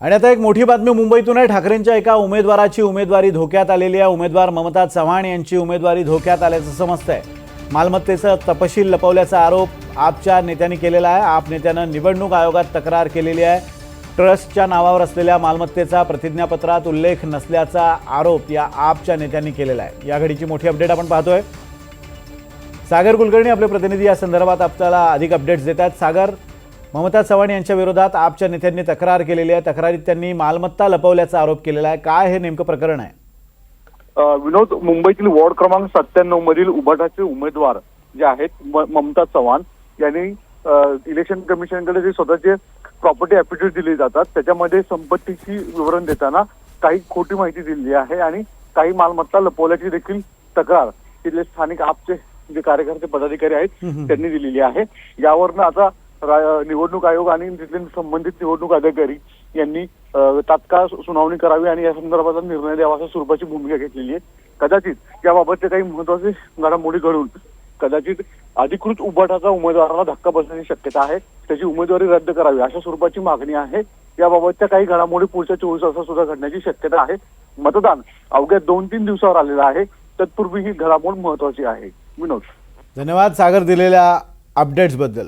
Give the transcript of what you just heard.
आणि आता एक मोठी बातमी मुंबईतून आहे। ठाकरेंच्या एका उमेदवाराची उमेदवारी धोक्यात आलेली आहे। उमेदवार ममता चव्हाण यांची उमेदवारी धोक्यात आल्याचं समजतंय। मालमत्तेचा तपशील लपवल्याचा आरोप आपच्या नेत्यांनी केलेला आहे। आप नेत्यानं निवडणूक आयोगात तक्रार केलेली आहे। ट्रस्टच्या नावावर असलेल्या मालमत्तेचा प्रतिज्ञापत्रात उल्लेख नसल्याचा आरोप या आपच्या नेत्यांनी केलेला आहे। या घडीची मोठी अपडेट आपण पाहतोय। सागर कुलकर्णी आपले प्रतिनिधी या संदर्भात आपल्याला अधिक अपडेट्स देतात। सागर, ममता चव्हाण यांच्या विरोधात आपच्या नेत्यांनी तक्रार केलेली आहे। तक्रारीत त्यांनी मालमत्ता लपवल्याचा आरोप केलेला आहे। काय हे नेमकं प्रकरण आहे? विनोद, मुंबईतील वॉर्ड क्रमांक 97 मधील उभाटाचे उमेदवार जे आहेत ममता चव्हाण यांनी इलेक्शन कमिशनकडे जे स्वतःचे प्रॉपर्टी ॲफिडेव्हिट दिले जातात त्याच्यामध्ये संपत्तीची विवरण देताना काही खोटी माहिती दिली आहे आणि काही मालमत्ता लपवल्याची देखील तक्रार तिथले स्थानिक आपचे जे कार्यकर्ते पदाधिकारी आहेत त्यांनी दिलेली आहे। यावरनं आता निवडणूक आयोग आणि तिथले संबंधित निवडणूक अधिकारी यांनी तात्काळ सुनावणी करावी आणि या संदर्भात निर्णय द्यावा अशा स्वरूपाची भूमिका घेतलेली आहे। कदाचित याबाबतचे काही महत्वाचे घडामोडी घडून कदाचित अधिकृत उभाटाचा उमेदवाराला धक्का बसण्याची शक्यता आहे। त्याची उमेदवारी रद्द करावी अशा स्वरूपाची मागणी आहे। याबाबतच्या काही घडामोडी पुढच्या 24 तासात सुद्धा घडण्याची शक्यता आहे। मतदान अवघ्या 2-3 दिवसावर आलेलं आहे। तत्पूर्वी ही घडामोड महत्वाची आहे। विनोद, धन्यवाद सागर दिलेल्या अपडेट्स बद्दल।